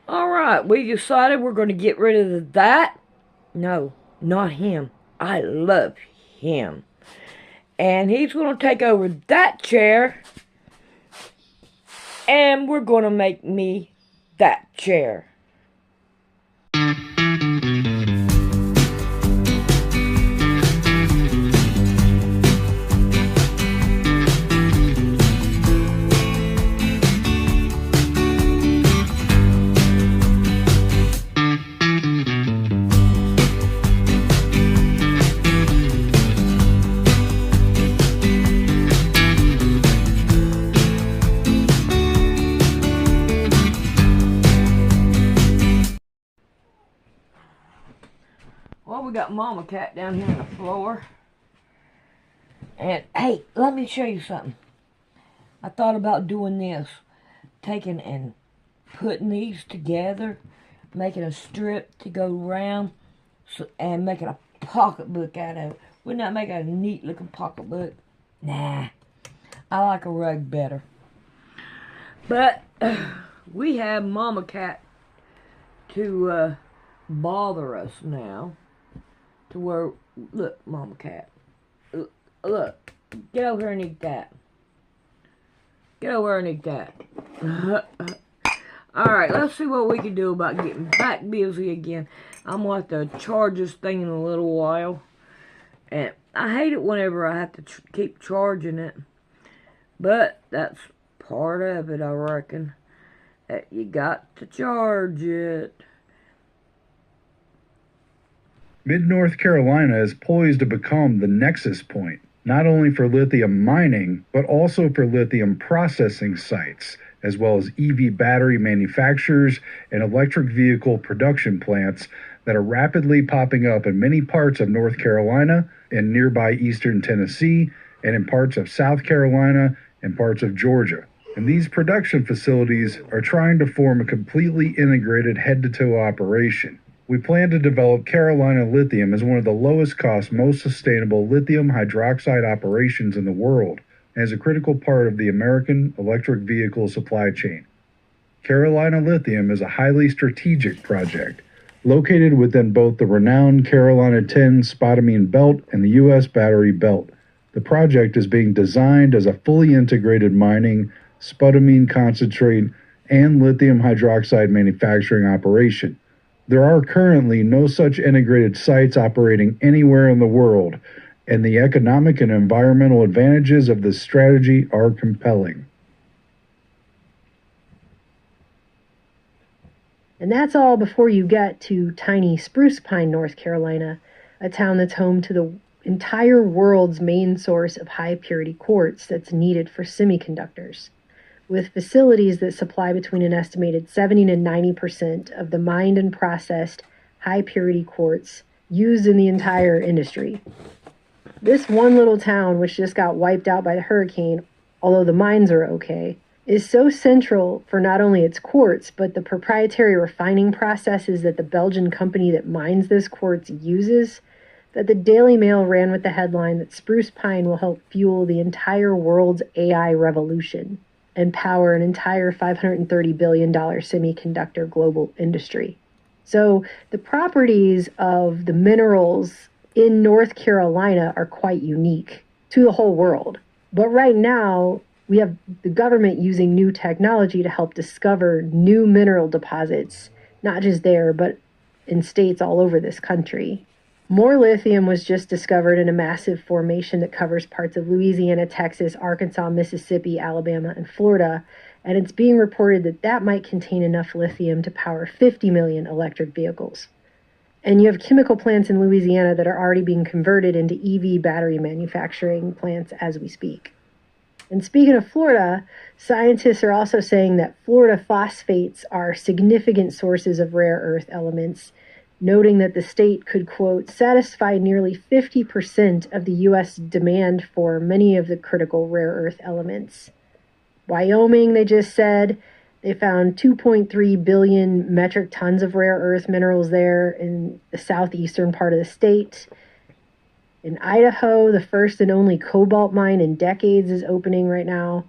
All right, we decided we're going to get rid of that. No, not him. I love him. And he's going to take over that chair. And we're going to make me that chair. Well, we got Mama Cat down here on the floor. And, hey, let me show you something. I thought about doing this. Taking and putting these together. Making a strip to go around. And making a pocketbook out of it. Wouldn't that make a neat looking pocketbook? Nah. I like a rug better. But, we have Mama Cat to bother us now. To where, look, Mama Cat. Look, get over here and eat that. Get over here and eat that. Alright, let's see what we can do about getting back busy again. I'm going to have to charge this thing in a little while. And I hate it whenever I have to keep charging it. But that's part of it, I reckon. That you got to charge it. Mid-North Carolina is poised to become the nexus point, not only for lithium mining, but also for lithium processing sites, as well as EV battery manufacturers and electric vehicle production plants that are rapidly popping up in many parts of North Carolina and nearby eastern Tennessee, and in parts of South Carolina and parts of Georgia. And these production facilities are trying to form a completely integrated head-to-toe operation. We plan to develop Carolina Lithium as one of the lowest cost, most sustainable lithium hydroxide operations in the world, and as a critical part of the American electric vehicle supply chain. Carolina Lithium is a highly strategic project, located within both the renowned Carolina 10 spodumene belt and the U.S. battery belt. The project is being designed as a fully integrated mining, spodumene concentrate, and lithium hydroxide manufacturing operation. There are currently no such integrated sites operating anywhere in the world, and the economic and environmental advantages of this strategy are compelling. And that's all before you get to tiny Spruce Pine, North Carolina, a town that's home to the entire world's main source of high-purity quartz that's needed for semiconductors, with facilities that supply between an estimated 70 to 90% of the mined and processed high-purity quartz used in the entire industry. This one little town, which just got wiped out by the hurricane, although the mines are okay, is so central for not only its quartz, but the proprietary refining processes that the Belgian company that mines this quartz uses, that the Daily Mail ran with the headline that Spruce Pine will help fuel the entire world's AI revolution and power an entire $530 billion semiconductor global industry. So the properties of the minerals in North Carolina are quite unique to the whole world. But right now, we have the government using new technology to help discover new mineral deposits, not just there, but in states all over this country. More lithium was just discovered in a massive formation that covers parts of Louisiana, Texas, Arkansas, Mississippi, Alabama, and Florida, and it's being reported that that might contain enough lithium to power 50 million electric vehicles. And you have chemical plants in Louisiana that are already being converted into EV battery manufacturing plants as we speak. And speaking of Florida, scientists are also saying that Florida phosphates are significant sources of rare earth elements, noting that the state could, quote, satisfy nearly 50% of the U.S. demand for many of the critical rare earth elements. Wyoming, they just said, they found 2.3 billion metric tons of rare earth minerals there in the southeastern part of the state. In Idaho, the first and only cobalt mine in decades is opening right now.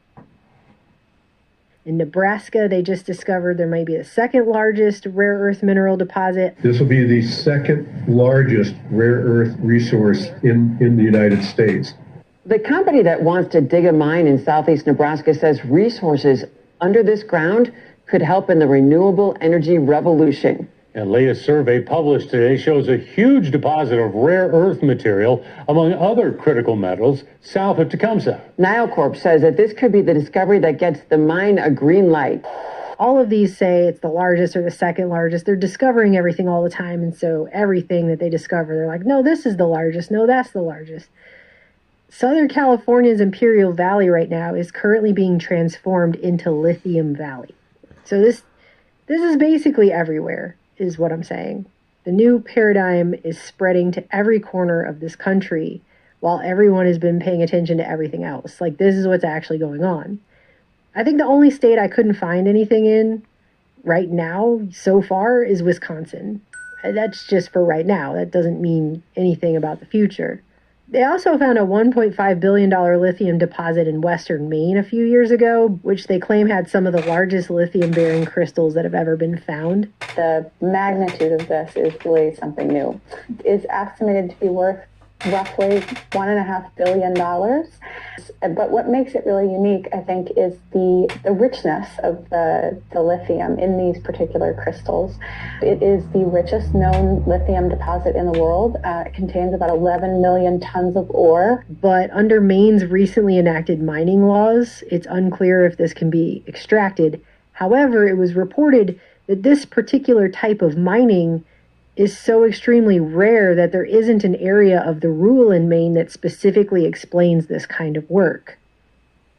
In Nebraska, they just discovered there might be the second largest rare earth mineral deposit. This will be the second largest rare earth resource in the United States. The company that wants to dig a mine in southeast Nebraska says resources under this ground could help in the renewable energy revolution. A latest survey published today shows a huge deposit of rare earth material, among other critical metals, south of Tecumseh. NioCorp says that this could be the discovery that gets the mine a green light. All of these say it's the largest or the second largest. They're discovering everything all the time, and so everything that they discover, they're like, no, this is the largest. No, that's the largest. Southern California's Imperial Valley right now is currently being transformed into Lithium Valley. So this is basically everywhere, is what I'm saying. The new paradigm is spreading to every corner of this country while everyone has been paying attention to everything else. Like, this is what's actually going on. I think the only state I couldn't find anything in right now so far is Wisconsin. That's just for right now. That doesn't mean anything about the future. They also found a $1.5 billion lithium deposit in western Maine a few years ago, which they claim had some of the largest lithium-bearing crystals that have ever been found. The magnitude of this is really something new. It's estimated to be worth roughly $1.5 billion. But what makes it really unique, I think, is the richness of the lithium in these particular crystals. It is the richest known lithium deposit in the world. It contains about 11 million tons of ore. But under Maine's recently enacted mining laws, it's unclear if this can be extracted. However, it was reported that this particular type of mining is so extremely rare that there isn't an area of the rule in Maine that specifically explains this kind of work.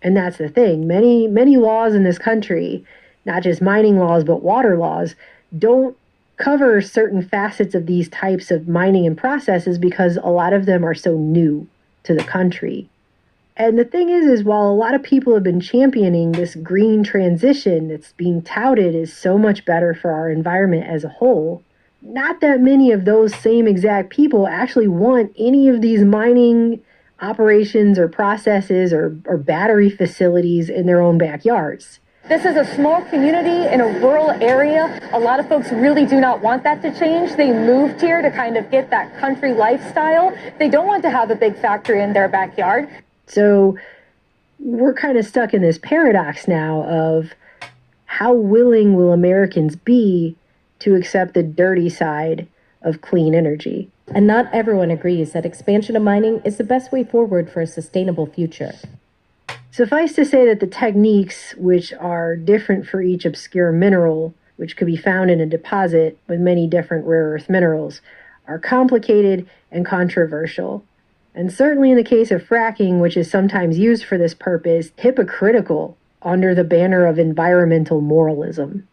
And that's the thing. Many laws in this country, not just mining laws, but water laws, don't cover certain facets of these types of mining and processes because a lot of them are so new to the country. And the thing is while a lot of people have been championing this green transition that's being touted as so much better for our environment as a whole, not that many of those same exact people actually want any of these mining operations or processes or battery facilities in their own backyards. This is a small community in a rural area. A lot of folks really do not want that to change. They moved here to kind of get that country lifestyle. They don't want to have a big factory in their backyard. So we're kind of stuck in this paradox now of how willing will Americans be to accept the dirty side of clean energy. And not everyone agrees that expansion of mining is the best way forward for a sustainable future. Suffice to say that the techniques, which are different for each obscure mineral, which could be found in a deposit with many different rare earth minerals, are complicated and controversial. And certainly in the case of fracking, which is sometimes used for this purpose, hypocritical under the banner of environmental moralism.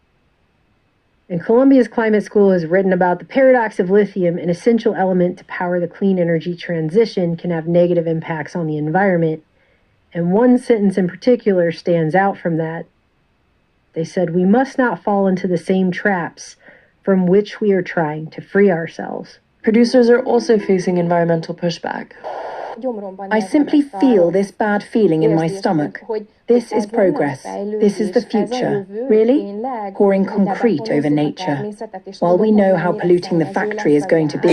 And Columbia's Climate School has written about the paradox of lithium, an essential element to power the clean energy transition, can have negative impacts on the environment. And one sentence in particular stands out from that. They said, "We must not fall into the same traps from which we are trying to free ourselves." Producers are also facing environmental pushback. I simply feel this bad feeling in my stomach. This is progress. This is the future. Really? Pouring concrete over nature. While we know how polluting the factory is going to be.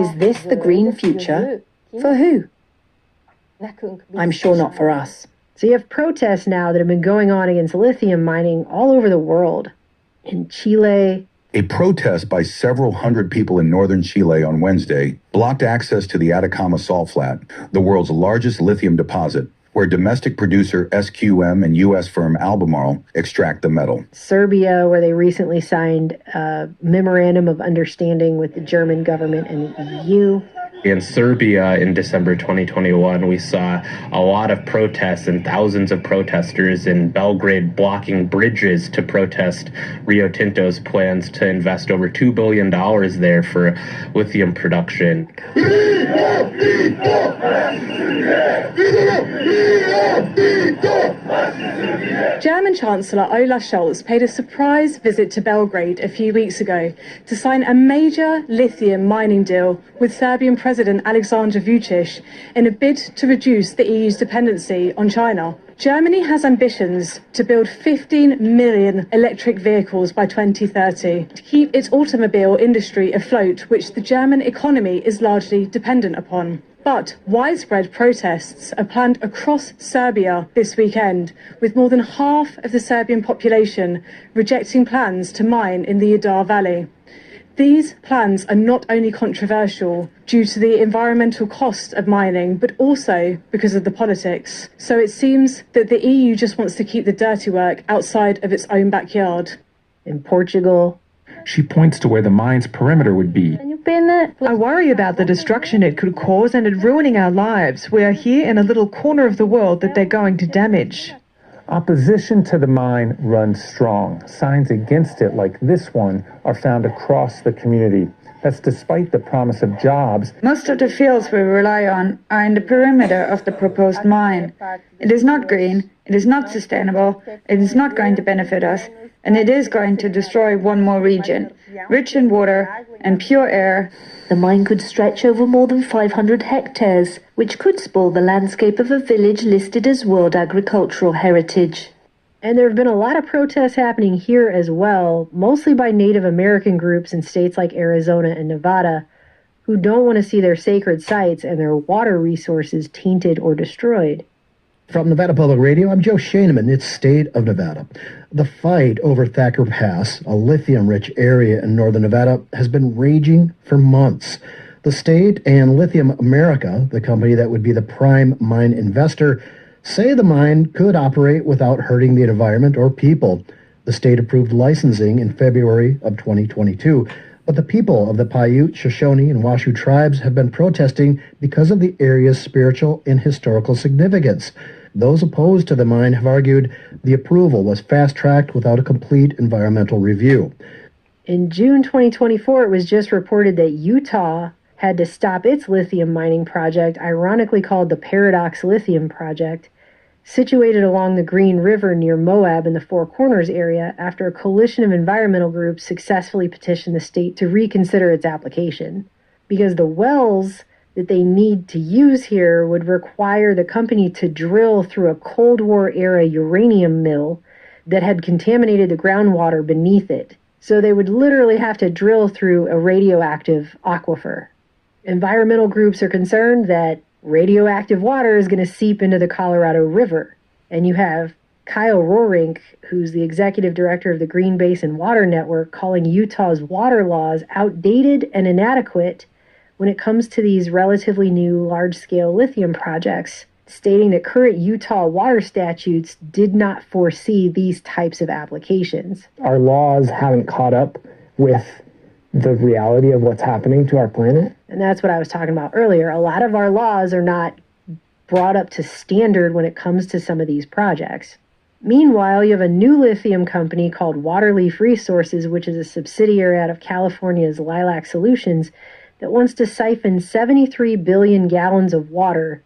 Is this the green future? For who? I'm sure not for us. So you have protests now that have been going on against lithium mining all over the world. In Chile. A protest by several hundred people in northern Chile on Wednesday blocked access to the Atacama Salt Flat, the world's largest lithium deposit, where domestic producer SQM and U.S. firm Albemarle extract the metal. Serbia, where they recently signed a memorandum of understanding with the German government and the EU. In Serbia in December 2021, we saw a lot of protests and thousands of protesters in Belgrade blocking bridges to protest Rio Tinto's plans to invest over $2 billion there for lithium production. German Chancellor Olaf Scholz paid a surprise visit to Belgrade a few weeks ago to sign a major lithium mining deal with Serbian President Alexander Vučić in a bid to reduce the EU's dependency on China. Germany has ambitions to build 15 million electric vehicles by 2030 to keep its automobile industry afloat, which the German economy is largely dependent upon. But widespread protests are planned across Serbia this weekend, with more than half of the Serbian population rejecting plans to mine in the Idar Valley. These plans are not only controversial due to the environmental cost of mining, but also because of the politics. So it seems that the EU just wants to keep the dirty work outside of its own backyard. In Portugal, she points to where the mine's perimeter would be. I worry about the destruction it could cause and it ruining our lives. We are here in a little corner of the world that they're going to damage. Opposition to the mine runs strong. Signs against it, like this one, are found across the community. That's despite the promise of jobs. Most of the fields we rely on are in the perimeter of the proposed mine. It is not green, it is not sustainable, it is not going to benefit us, and it is going to destroy one more region, rich in water and pure air. The mine could stretch over more than 500 hectares, which could spoil the landscape of a village listed as World Agricultural Heritage. And there have been a lot of protests happening here as well, mostly by Native American groups in states like Arizona and Nevada, who don't want to see their sacred sites and their water resources tainted or destroyed. From Nevada Public Radio, I'm Joe Shaneman. It's State of Nevada. The fight over Thacker Pass, a lithium-rich area in northern Nevada, has been raging for months. The state and Lithium America, the company that would be the prime mine investor, say the mine could operate without hurting the environment or people. The state approved licensing in February of 2022, but the people of the Paiute, Shoshone, and Washoe tribes have been protesting because of the area's spiritual and historical significance. Those opposed to the mine have argued the approval was fast-tracked without a complete environmental review. In June 2024, it was just reported that Utah had to stop its lithium mining project, ironically called the Paradox Lithium Project, situated along the Green River near Moab in the Four Corners area, after a coalition of environmental groups successfully petitioned the state to reconsider its application. Because the wells that they need to use here would require the company to drill through a Cold War-era uranium mill that had contaminated the groundwater beneath it. So they would literally have to drill through a radioactive aquifer. Environmental groups are concerned that radioactive water is going to seep into the Colorado River. And you have Kyle Roerink, who's the executive director of the Green Basin Water Network, calling Utah's water laws outdated and inadequate when it comes to these relatively new large-scale lithium projects, stating that current Utah water statutes did not foresee these types of applications. Our laws haven't caught up with the reality of what's happening to our planet. And that's what I was talking about earlier. A lot of our laws are not brought up to standard when it comes to some of these projects. Meanwhile, you have a new lithium company called Waterleaf Resources, which is a subsidiary out of California's Lilac Solutions, that wants to siphon 73 billion gallons of water,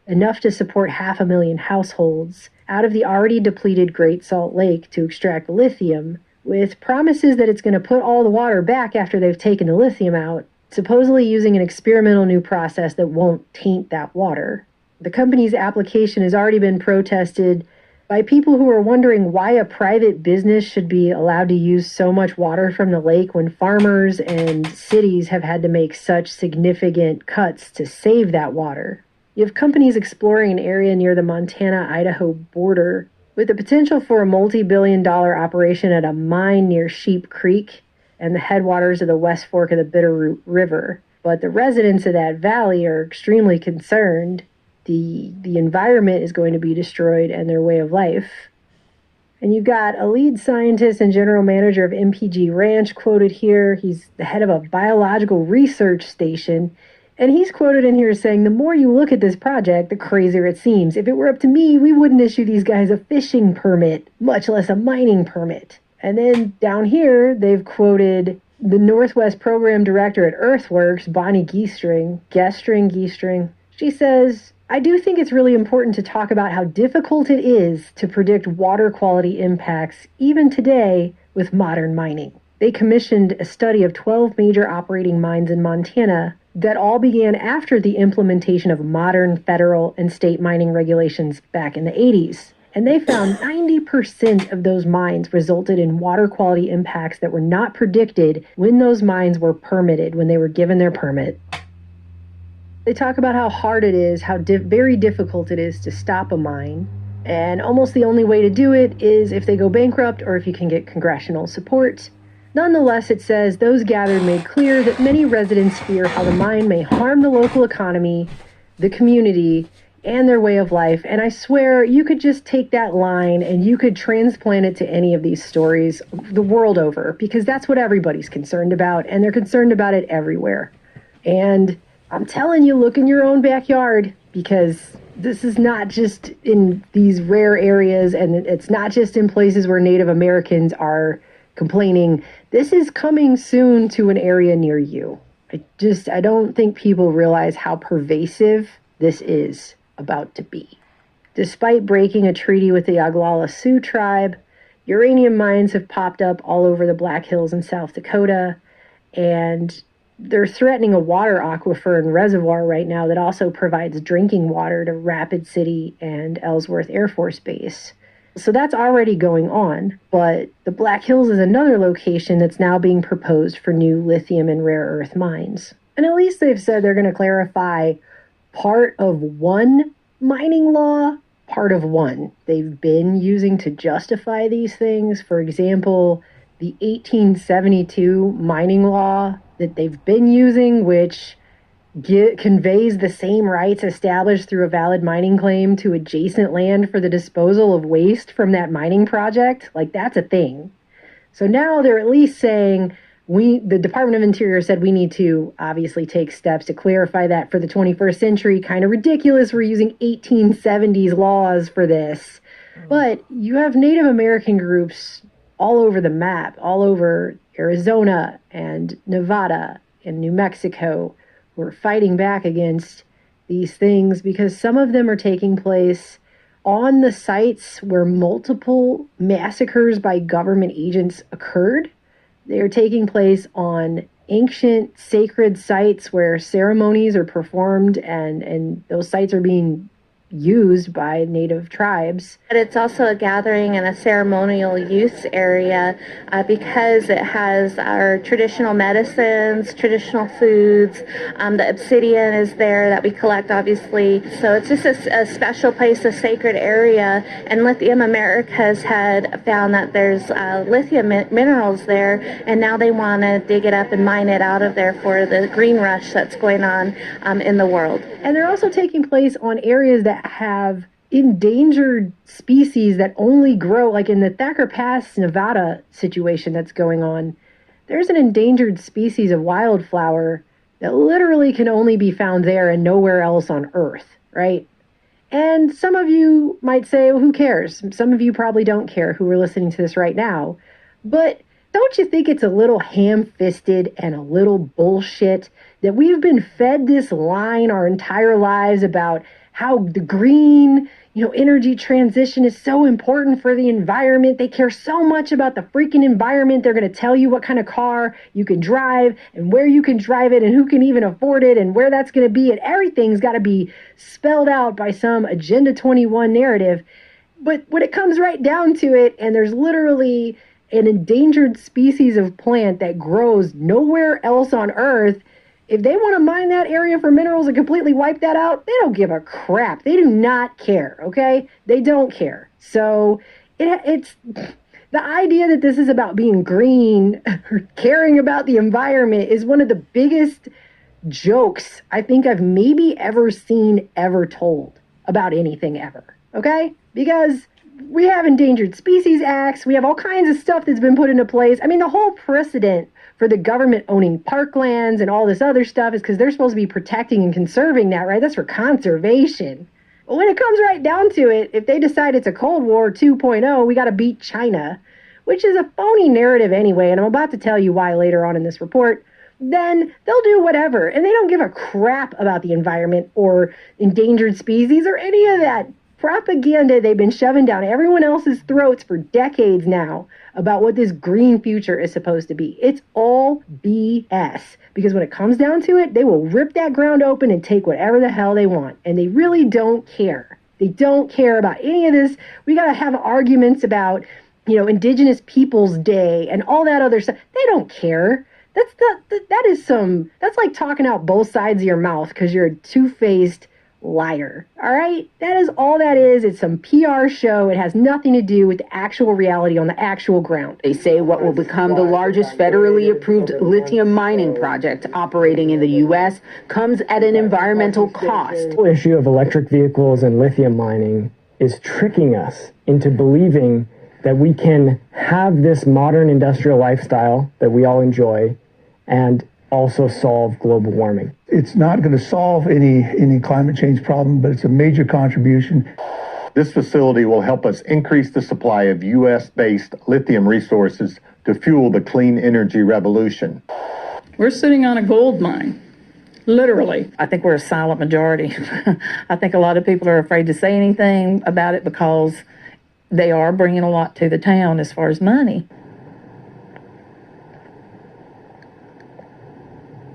enough to support 500,000 households, out of the already depleted Great Salt Lake to extract lithium, with promises that it's going to put all the water back after they've taken the lithium out, supposedly using an experimental new process that won't taint that water. The company's application has already been protested by people who are wondering why a private business should be allowed to use so much water from the lake when farmers and cities have had to make such significant cuts to save that water. You have companies exploring an area near the Montana-Idaho border with the potential for a multi-billion-dollar operation at a mine near Sheep Creek and the headwaters of the West Fork of the Bitterroot River. But the residents of that valley are extremely concerned. The environment is going to be destroyed and their way of life. And you've got a lead scientist and general manager of MPG Ranch quoted here. He's the head of a biological research station. And he's quoted in here saying, the more you look at this project, the crazier it seems. If it were up to me, we wouldn't issue these guys a fishing permit, much less a mining permit. And then down here, they've quoted the Northwest Program Director at Earthworks, Bonnie Geestring. She says, I do think it's really important to talk about how difficult it is to predict water quality impacts, even today, with modern mining. They commissioned a study of 12 major operating mines in Montana that all began after the implementation of modern federal and state mining regulations back in the 80s. And they found 90% of those mines resulted in water quality impacts that were not predicted when those mines were permitted, when they were given their permit. They talk about how hard it is, how very difficult it is to stop a mine. And almost the only way to do it is if they go bankrupt or if you can get congressional support. Nonetheless, it says those gathered made clear that many residents fear how the mine may harm the local economy, the community, and their way of life. And I swear you could just take that line and you could transplant it to any of these stories the world over, because that's what everybody's concerned about, and they're concerned about it everywhere. And I'm telling you, look in your own backyard, because this is not just in these rare areas, and it's not just in places where Native Americans are complaining. This is coming soon to an area near you. I don't think people realize how pervasive this is about to be. Despite breaking a treaty with the Oglala Sioux tribe, uranium mines have popped up all over the Black Hills in South Dakota, and they're threatening a water aquifer and reservoir right now that also provides drinking water to Rapid City and Ellsworth Air Force Base. So that's already going on, but the Black Hills is another location that's now being proposed for new lithium and rare earth mines. And at least they've said they're going to clarify part of one mining law, part of one they've been using to justify these things. For example, the 1872 mining law that they've been using, which conveys the same rights established through a valid mining claim to adjacent land for the disposal of waste from that mining project. Like, that's a thing. So now they're at least saying, the Department of Interior said we need to obviously take steps to clarify that for the 21st century. Kind of ridiculous we're using 1870s laws for this. But you have Native American groups all over the map, all over Arizona and Nevada and New Mexico, who are fighting back against these things, because some of them are taking place on the sites where multiple massacres by government agents occurred. They are taking place on ancient sacred sites where ceremonies are performed, and those sites are being used by Native tribes. But it's also a gathering and a ceremonial use area because it has our traditional medicines, traditional foods. The obsidian is there that we collect, obviously. So it's just a special place, a sacred area. And Lithium Americas had found that there's lithium minerals there, and now they want to dig it up and mine it out of there for the green rush that's going on in the world. And they're also taking place on areas that have endangered species that only grow, like in the Thacker Pass, Nevada situation that's going on. There's an endangered species of wildflower that literally can only be found there and nowhere else on Earth, right? And some of you might say, well, who cares? Some of you probably don't care who are listening to this right now. But don't you think it's a little ham-fisted and a little bullshit that we've been fed this line our entire lives about how the green, energy transition is so important for the environment. They care so much about the freaking environment. They're going to tell you what kind of car you can drive and where you can drive it and who can even afford it and where that's going to be. And everything's got to be spelled out by some Agenda 21 narrative. But when it comes right down to it, and there's literally an endangered species of plant that grows nowhere else on Earth, if they want to mine that area for minerals and completely wipe that out, they don't give a crap. They do not care, okay? They don't care. So it's the idea that this is about being green or caring about the environment is one of the biggest jokes I think I've maybe ever seen ever told about anything ever, okay? Because we have endangered species acts. We have all kinds of stuff that's been put into place. I mean, the whole precedent for the government owning parklands and all this other stuff is because they're supposed to be protecting and conserving that, right? That's for conservation. But when it comes right down to it, if they decide it's a Cold War 2.0, we got to beat China, which is a phony narrative anyway, and I'm about to tell you why later on in this report, then they'll do whatever. And they don't give a crap about the environment or endangered species or any of that propaganda they've been shoving down everyone else's throats for decades now about what this green future is supposed to be. It's all BS. Because when it comes down to it, they will rip that ground open and take whatever the hell they want. And they really don't care. They don't care about any of this. We got to have arguments about, Indigenous Peoples Day and all that other stuff. They don't care. That's like talking out both sides of your mouth because you're a two-faced liar. All right? That is all that is. It's some PR show. It has nothing to do with the actual reality on the actual ground. They say what will become the largest federally approved lithium mining project operating in the U.S. comes at an environmental cost. The issue of electric vehicles and lithium mining is tricking us into believing that we can have this modern industrial lifestyle that we all enjoy and also solve global warming. It's not going to solve any climate change problem, but it's a major contribution. This facility will help us increase the supply of U.S.-based lithium resources to fuel the clean energy revolution. We're sitting on a gold mine, literally. I think we're a silent majority. I think a lot of people are afraid to say anything about it because they are bringing a lot to the town as far as money.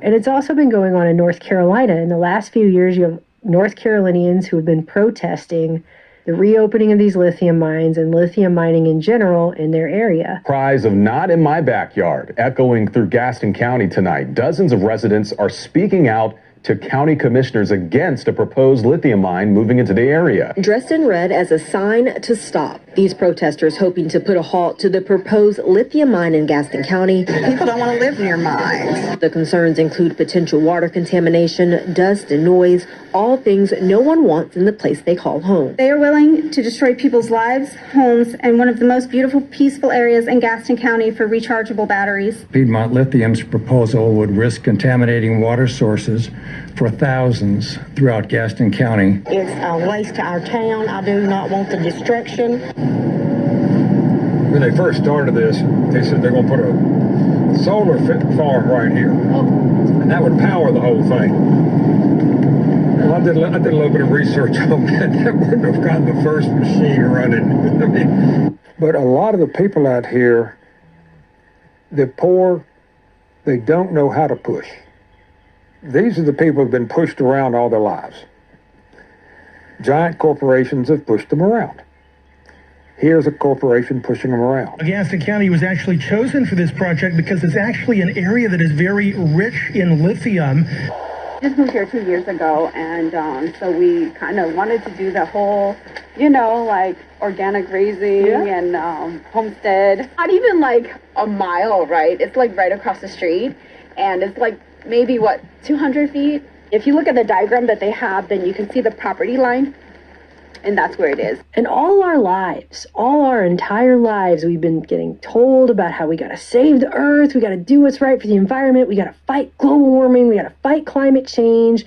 And it's also been going on in North Carolina. In the last few years, you have North Carolinians who have been protesting the reopening of these lithium mines and lithium mining in general in their area. Cries of "not in my backyard" echoing through Gaston County tonight. Dozens of residents are speaking out to county commissioners against a proposed lithium mine moving into the area. Dressed in red as a sign to stop. These protesters hoping to put a halt to the proposed lithium mine in Gaston County. People don't want to live near mines. The concerns include potential water contamination, dust and noise, all things no one wants in the place they call home. They are willing to destroy people's lives, homes, and one of the most beautiful, peaceful areas in Gaston County for rechargeable batteries. Piedmont Lithium's proposal would risk contaminating water sources for thousands throughout Gaston County. It's a waste to our town. I do not want the destruction. When they first started this, they said they're going to put a solar farm right here. And that would power the whole thing. Well, I did a little bit of research on that. That wouldn't have gotten the first machine running. But a lot of the people out here, they're poor, they don't know how to push. These are the people who've been pushed around all their lives. Giant corporations have pushed them around. Here's a corporation pushing them around. Gaston County was actually chosen for this project because it's actually an area that is very rich in lithium. Just moved here 2 years ago, and so we kind of wanted to do the whole, like organic raising and homestead. Not even like a mile, right? It's like right across the street, and it's like maybe 200 feet. If you look at the diagram that they have, then you can see the property line, and that's where it is. And all our entire lives, we've been getting told about how we got to save the earth, we got to do what's right for the environment, we got to fight global warming, we got to fight climate change,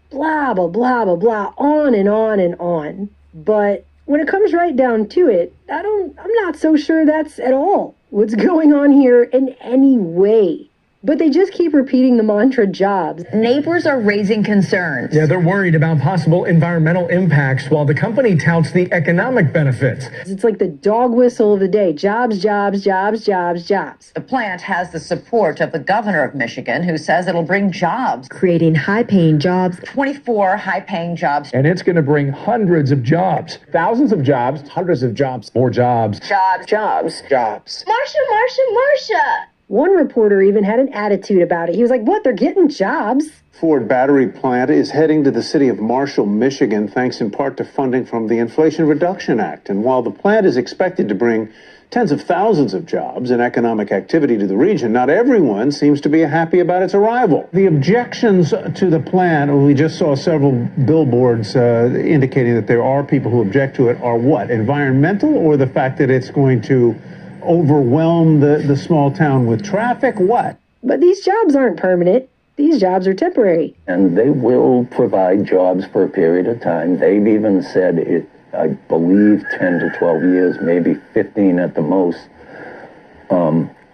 blah, blah, blah, blah, blah, on and on and on. But when it comes right down to it, I'm not so sure that's at all what's going on here in any way. But they just keep repeating the mantra jobs. Neighbors are raising concerns. Yeah, they're worried about possible environmental impacts while the company touts the economic benefits. It's like the dog whistle of the day. Jobs, jobs, jobs, jobs, jobs. The plant has the support of the governor of Michigan, who says it'll bring jobs. Creating high-paying jobs. 24 high-paying jobs. And it's going to bring hundreds of jobs. Thousands of jobs, hundreds of jobs, more jobs. Jobs, jobs, jobs. Marsha. One reporter even had an attitude about it. He was like, what, they're getting jobs? Ford battery plant is heading to the city of Marshall, Michigan, thanks in part to funding from the Inflation Reduction Act. And while the plant is expected to bring tens of thousands of jobs and economic activity to the region, not everyone seems to be happy about its arrival. The objections to the plant, we just saw several billboards indicating that there are people who object to it, are what? Environmental, or the fact that it's going to overwhelm the small town with traffic? What? But these jobs aren't permanent. These jobs are temporary. And they will provide jobs for a period of time. They've even said it, I believe, 10 to 12 years, maybe 15 at the most,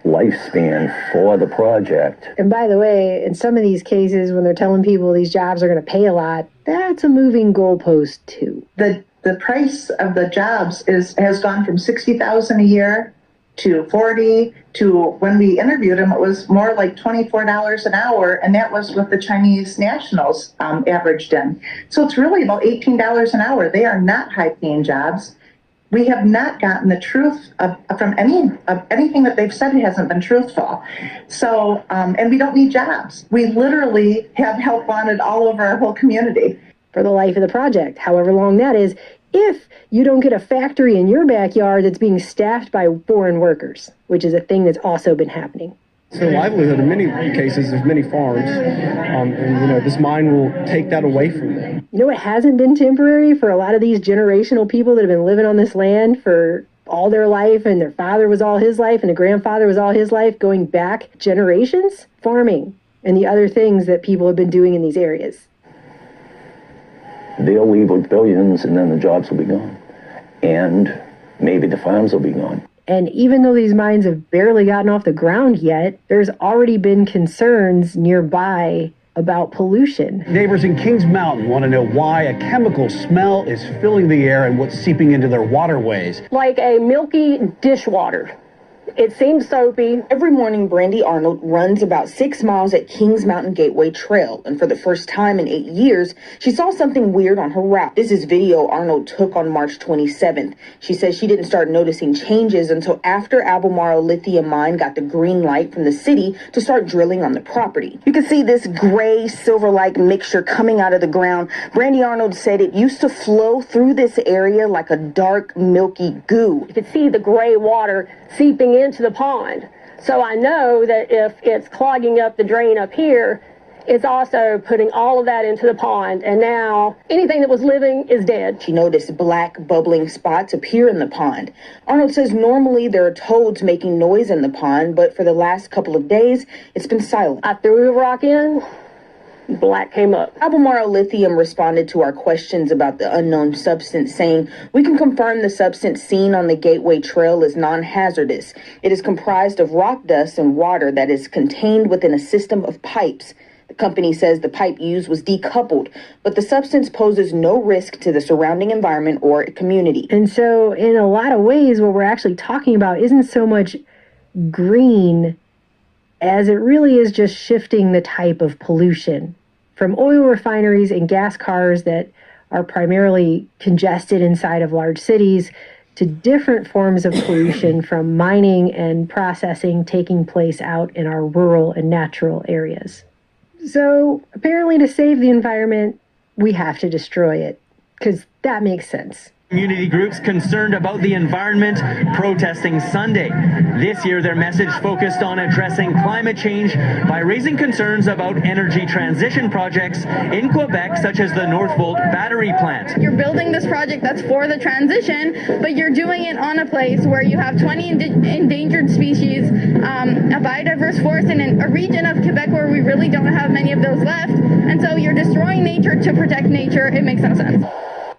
lifespan for the project. And by the way, in some of these cases, when they're telling people these jobs are going to pay a lot, that's a moving goalpost too. The the price of the jobs has gone from $60,000 a year to 40 to when we interviewed him, it was more like $24 an hour, and that was with the Chinese nationals averaged in. So it's really about $18 an hour. They are not high-paying jobs. We have not gotten the truth from anything that they've said hasn't been truthful. So, and we don't need jobs. We literally have help wanted all over our whole community. For the life of the project, however long that is, if you don't get a factory in your backyard that's being staffed by foreign workers, which is a thing that's also been happening. It's their livelihood in many cases. There's many farms, and this mine will take that away from them. You know what hasn't been temporary for a lot of these generational people that have been living on this land for all their life, and their father was all his life, and their grandfather was all his life, going back generations? Farming and the other things that people have been doing in these areas. They'll leave with billions, and then the jobs will be gone. And maybe the farms will be gone. And even though these mines have barely gotten off the ground yet, there's already been concerns nearby about pollution. Neighbors in Kings Mountain want to know why a chemical smell is filling the air and what's seeping into their waterways. Like a milky dishwater. It seems soapy. Every morning, Brandy Arnold runs about 6 miles at Kings Mountain Gateway Trail, and for the first time in 8 years, she saw something weird on her route. This is video Arnold took on March 27th. She says she didn't start noticing changes until after Albemarle Lithium Mine got the green light from the city to start drilling on the property. You can see this gray, silver-like mixture coming out of the ground. Brandy Arnold said it used to flow through this area like a dark, milky goo. You could see the gray water seeping into the pond. So I know that if it's clogging up the drain up here, it's also putting all of that into the pond. And now anything that was living is dead. She noticed black bubbling spots appear in the pond. Arnold says normally there are toads making noise in the pond, but for the last couple of days, it's been silent. I threw a rock in. Black came up. Albemarle Lithium responded to our questions about the unknown substance, saying, "We can confirm the substance seen on the Gateway Trail is non-hazardous. It is comprised of rock dust and water that is contained within a system of pipes." The company says the pipe used was decoupled, but the substance poses no risk to the surrounding environment or community. And so in a lot of ways, what we're actually talking about isn't so much green as it really is just shifting the type of pollution from oil refineries and gas cars that are primarily congested inside of large cities to different forms of pollution from mining and processing taking place out in our rural and natural areas. So apparently to save the environment, we have to destroy it, because that makes sense. Community groups concerned about the environment protesting Sunday. This year, their message focused on addressing climate change by raising concerns about energy transition projects in Quebec, such as the Northvolt battery plant. You're building this project that's for the transition, but you're doing it on a place where you have 20 endangered species, a biodiverse forest in a region of Quebec where we really don't have many of those left. And so you're destroying nature to protect nature. It makes no sense.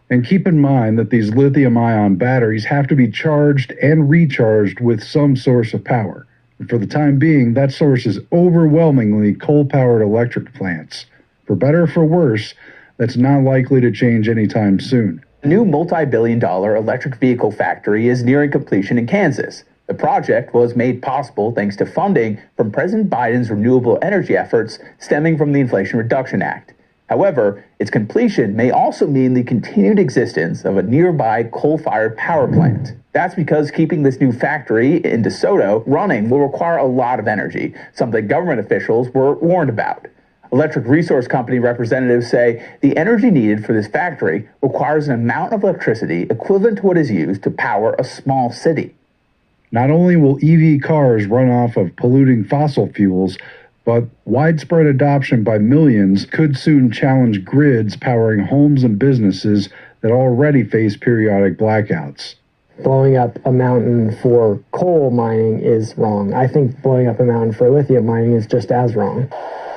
And keep in mind that these lithium-ion batteries have to be charged and recharged with some source of power. And for the time being, that source is overwhelmingly coal-powered electric plants. For better or for worse, that's not likely to change anytime soon. A new multi-billion-dollar electric vehicle factory is nearing completion in Kansas. The project was made possible thanks to funding from President Biden's renewable energy efforts stemming from the Inflation Reduction Act. However, its completion may also mean the continued existence of a nearby coal-fired power plant. That's because keeping this new factory in DeSoto running will require a lot of energy, something government officials were warned about. Electric resource company representatives say the energy needed for this factory requires an amount of electricity equivalent to what is used to power a small city. Not only will EV cars run off of polluting fossil fuels, but widespread adoption by millions could soon challenge grids powering homes and businesses that already face periodic blackouts. Blowing up a mountain for coal mining is wrong. I think blowing up a mountain for lithium mining is just as wrong.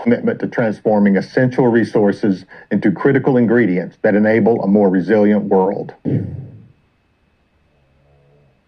Commitment to transforming essential resources into critical ingredients that enable a more resilient world.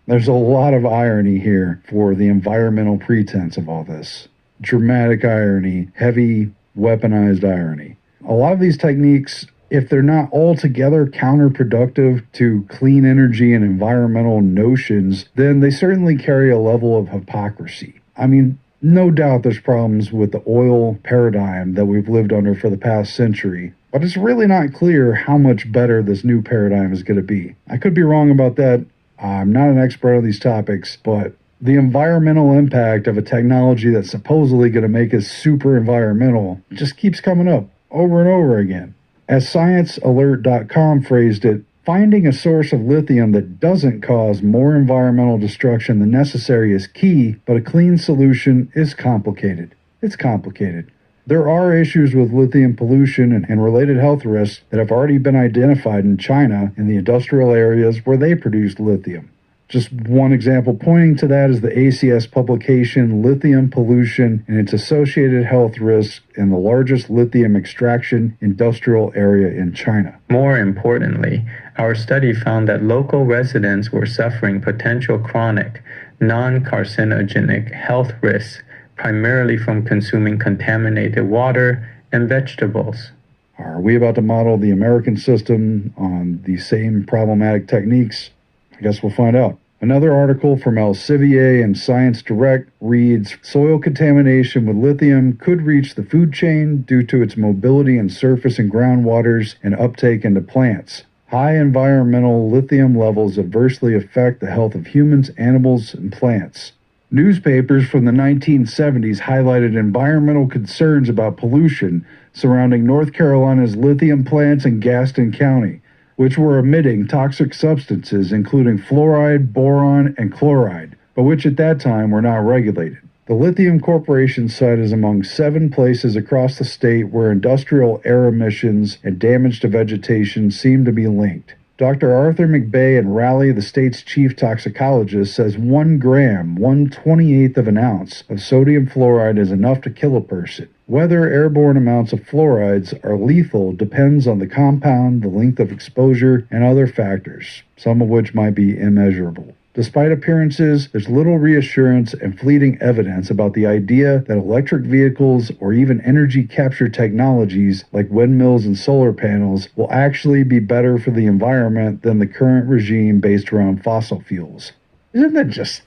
There's a lot of irony here for the environmental pretense of all this. Dramatic irony, heavy, weaponized irony. A lot of these techniques if they're not altogether counterproductive to clean energy and environmental notions, then they certainly carry a level of hypocrisy. I mean, no doubt there's problems with the oil paradigm that we've lived under for the past century, but it's really not clear how much better this new paradigm is going to be. I could be wrong about that. I'm not an expert on these topics, but the environmental impact of a technology that's supposedly going to make us super environmental just keeps coming up over and over again. As ScienceAlert.com phrased it, finding a source of lithium that doesn't cause more environmental destruction than necessary is key, but a clean solution is complicated. It's complicated. There are issues with lithium pollution and related health risks that have already been identified in China in the industrial areas where they produce lithium. Just one example pointing to that is the ACS publication, Lithium Pollution and Its Associated Health Risks in the Largest Lithium Extraction Industrial Area in China. More importantly, our study found that local residents were suffering potential chronic, non-carcinogenic health risks, primarily from consuming contaminated water and vegetables. Are we about to model the American system on the same problematic techniques? I guess we'll find out. Another article from Elsevier and Science Direct reads, soil contamination with lithium could reach the food chain due to its mobility in surface and groundwaters and uptake into plants. High environmental lithium levels adversely affect the health of humans, animals, and plants. Newspapers from the 1970s highlighted environmental concerns about pollution surrounding North Carolina's lithium plants in Gaston County, which were emitting toxic substances including fluoride, boron, and chloride, but which at that time were not regulated. The Lithium Corporation site is among 7 places across the state where industrial air emissions and damage to vegetation seem to be linked. Dr. Arthur McBay in Raleigh, the state's chief toxicologist, says 1 gram, 1/28th of an ounce of sodium fluoride is enough to kill a person. Whether airborne amounts of fluorides are lethal depends on the compound, the length of exposure, and other factors, some of which might be immeasurable. Despite appearances, there's little reassurance and fleeting evidence about the idea that electric vehicles or even energy capture technologies like windmills and solar panels will actually be better for the environment than the current regime based around fossil fuels. Isn't that just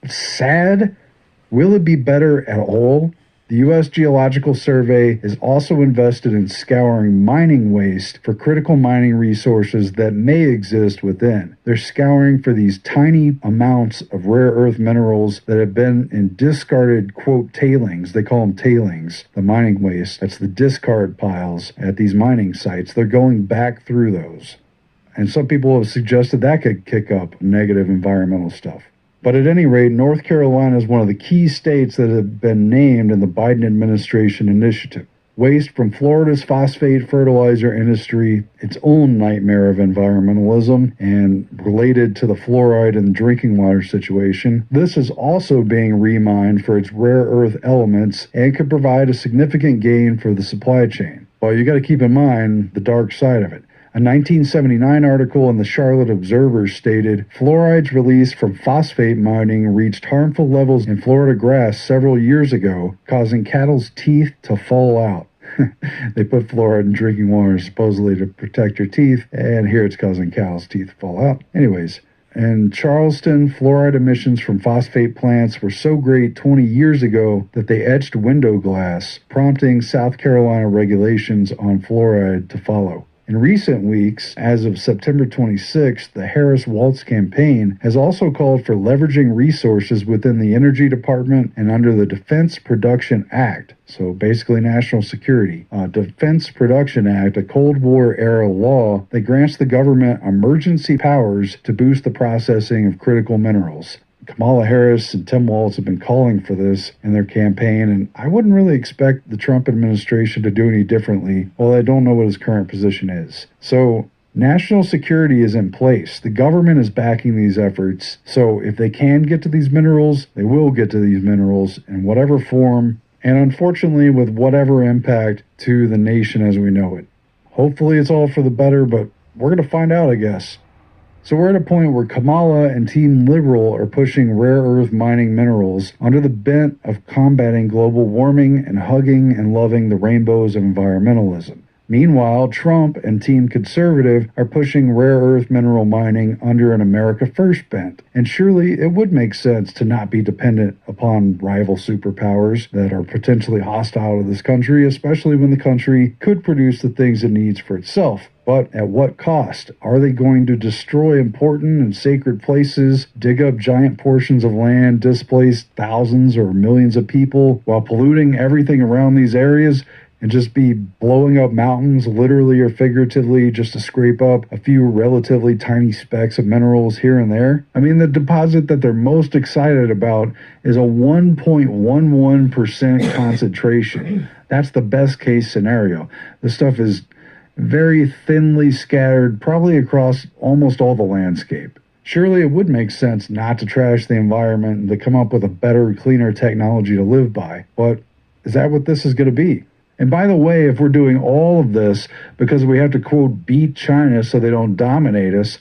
sad? Will it be better at all? The U.S. Geological Survey is also invested in scouring mining waste for critical mining resources that may exist within. They're scouring for these tiny amounts of rare earth minerals that have been in discarded, quote, tailings. They call them tailings, the mining waste. That's the discard piles at these mining sites. They're going back through those. And some people have suggested that could kick up negative environmental stuff. But at any rate, North Carolina is one of the key states that have been named in the Biden administration initiative. Waste from Florida's phosphate fertilizer industry, its own nightmare of environmentalism, and related to the fluoride in the drinking water situation, this is also being remined for its rare earth elements and could provide a significant gain for the supply chain. But you got to keep in mind the dark side of it. A 1979 article in the Charlotte Observer stated, fluorides released from phosphate mining reached harmful levels in Florida grass several years ago, causing cattle's teeth to fall out. They put fluoride in drinking water supposedly to protect your teeth, and here it's causing cows' teeth to fall out. Anyways, in Charleston, fluoride emissions from phosphate plants were so great 20 years ago that they etched window glass, prompting South Carolina regulations on fluoride to follow. In recent weeks, as of September 26th, the Harris-Walz campaign has also called for leveraging resources within the Energy Department and under the Defense Production Act, so basically national security. Defense Production Act, a Cold War-era law that grants the government emergency powers to boost the processing of critical minerals. Kamala Harris and Tim Walz have been calling for this in their campaign, and I wouldn't really expect the Trump administration to do any differently, although I don't know what his current position is. So, national security is in place. The government is backing these efforts, so if they can get to these minerals, they will get to these minerals in whatever form, and unfortunately with whatever impact to the nation as we know it. Hopefully it's all for the better, but we're going to find out, I guess. So we're at a point where Kamala and Team Liberal are pushing rare earth mining minerals under the bent of combating global warming and hugging and loving the rainbows of environmentalism. Meanwhile, Trump and Team Conservative are pushing rare earth mineral mining under an America First bent. And surely it would make sense to not be dependent upon rival superpowers that are potentially hostile to this country, especially when the country could produce the things it needs for itself. But at what cost? Are they going to destroy important and sacred places, dig up giant portions of land, displace thousands or millions of people while polluting everything around these areas? And just be blowing up mountains, literally or figuratively, just to scrape up a few relatively tiny specks of minerals here and there? I mean, the deposit that they're most excited about is a 1.11% concentration. That's the best case scenario. This stuff is very thinly scattered, probably across almost all the landscape. Surely it would make sense not to trash the environment and to come up with a better, cleaner technology to live by. But is that what this is going to be? And by the way, if we're doing all of this because we have to, quote, beat China so they don't dominate us,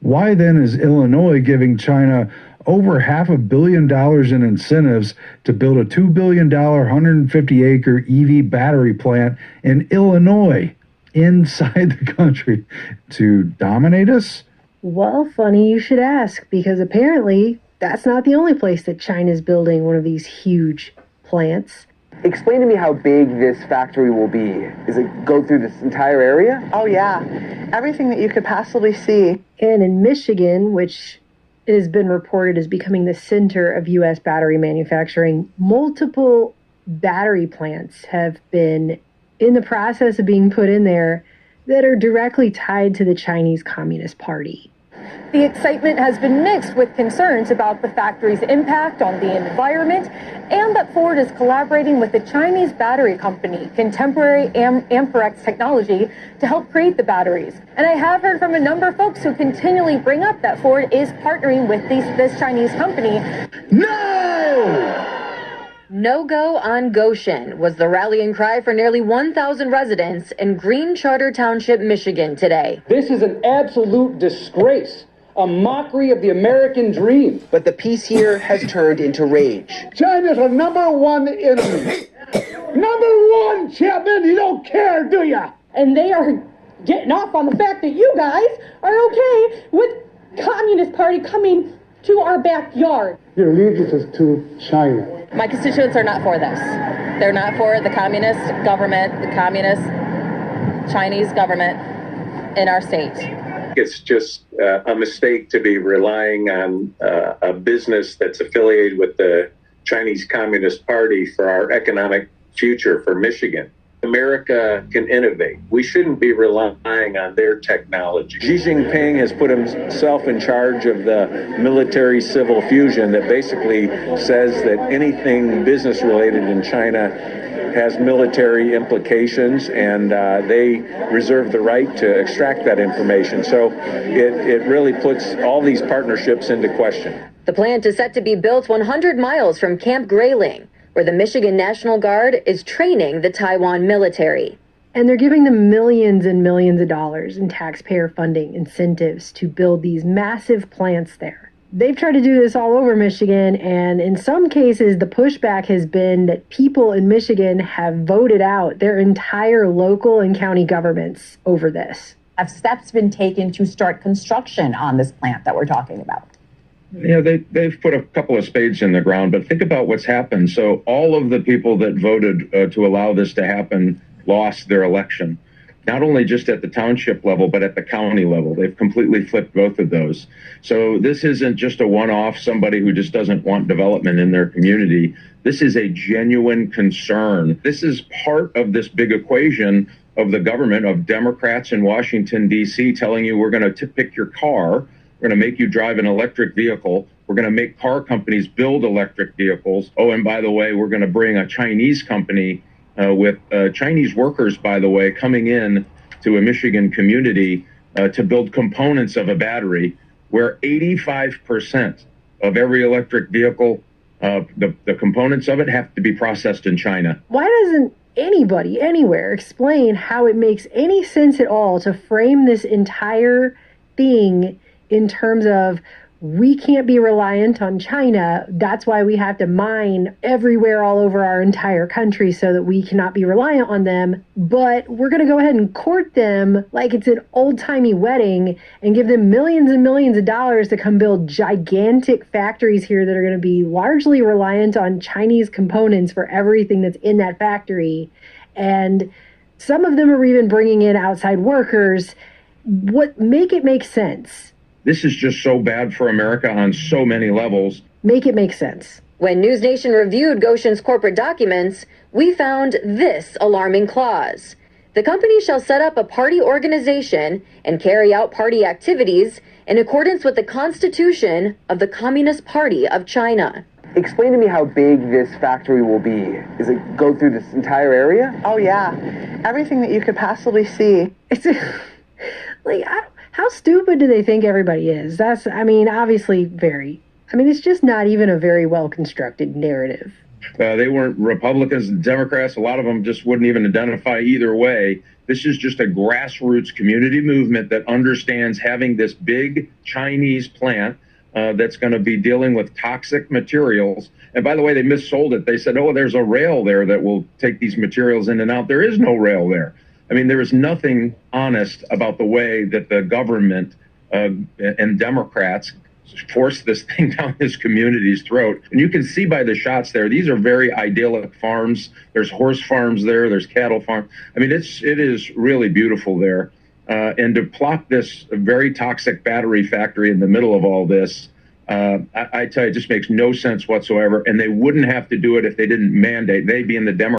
why then is Illinois giving China over $500 million in incentives to build a $2 billion, 150-acre EV battery plant in Illinois, inside the country, to dominate us? Well, funny you should ask, because apparently that's not the only place that China's building one of these huge plants. Explain to me how big this factory will be. Does it go through this entire area? Oh, yeah. Everything that you could possibly see. And in Michigan, which has been reported as becoming the center of U.S. battery manufacturing, multiple battery plants have been in the process of being put in there that are directly tied to the Chinese Communist Party. The excitement has been mixed with concerns about the factory's impact on the environment and that Ford is collaborating with the Chinese battery company, Contemporary Amperex Technology, to help create the batteries. And I have heard from a number of folks who continually bring up that Ford is partnering with this Chinese company. No! No go on Goshen was the rallying cry for nearly 1,000 residents in Green Charter Township, Michigan today. This is an absolute disgrace, a mockery of the American dream. But the peace here has turned into rage. China's our number one enemy. Number one, Chapman, you don't care, do ya? And they are getting off on the fact that you guys are okay with Communist Party coming to our backyard. Your allegiance is to China. My constituents are not for this. They're not for the communist government, the communist Chinese government in our state. It's just a mistake to be relying on a business that's affiliated with the Chinese Communist Party for our economic future for Michigan. America can innovate. We shouldn't be relying on their technology. Xi Jinping has put himself in charge of the military-civil fusion that basically says that anything business-related in China has military implications, and they reserve the right to extract that information. So it really puts all these partnerships into question. The plant is set to be built 100 miles from Camp Grayling, where the Michigan National Guard is training the Taiwan military. And they're giving them millions and millions of dollars in taxpayer funding incentives to build these massive plants there. They've tried to do this all over Michigan, and in some cases, the pushback has been that people in Michigan have voted out their entire local and county governments over this. Have steps been taken to start construction on this plant that we're talking about? Yeah, they've put a couple of spades in the ground, but think about what's happened. So all of the people that voted to allow this to happen lost their election, not only just at the township level, but at the county level. They've completely flipped both of those. So this isn't just a one-off, somebody who just doesn't want development in their community. This is a genuine concern. This is part of this big equation of the government, of Democrats in Washington, D.C., telling you we're going to pick your car. We're going to make you drive an electric vehicle. We're going to make car companies build electric vehicles. Oh, and by the way, we're going to bring a Chinese company with Chinese workers, by the way, coming in to a Michigan community to build components of a battery, where 85% of every electric vehicle, the components of it have to be processed in China. Why doesn't anybody anywhere explain how it makes any sense at all to frame this entire thing in terms of we can't be reliant on China. That's why we have to mine everywhere all over our entire country so that we cannot be reliant on them. But we're going to go ahead and court them like it's an old-timey wedding and give them millions and millions of dollars to come build gigantic factories here that are going to be largely reliant on Chinese components for everything that's in that factory. And some of them are even bringing in outside workers. Make it make sense. This is just so bad for America on so many levels. Make it make sense. When News Nation reviewed Goshen's corporate documents, we found this alarming clause. The company shall set up a party organization and carry out party activities in accordance with the Constitution of the Communist Party of China. Explain to me how big this factory will be. Does it go through this entire area? Oh yeah, everything that you could possibly see. It's like, how stupid do they think everybody is? Obviously very. It's just not even a very well-constructed narrative. They weren't Republicans and Democrats. A lot of them just wouldn't even identify either way. This is just a grassroots community movement that understands having this big Chinese plant that's going to be dealing with toxic materials. And by the way, they missold it. They said, oh, there's a rail there that will take these materials in and out. There is no rail there. There is nothing honest about the way that the government and Democrats force this thing down this community's throat. And you can see by the shots there, these are very idyllic farms. There's horse farms there. There's cattle farms. It is really beautiful there. And to plop this very toxic battery factory in the middle of all this, I tell you, it just makes no sense whatsoever. And they wouldn't have to do it if they didn't mandate. They, being the Democrats,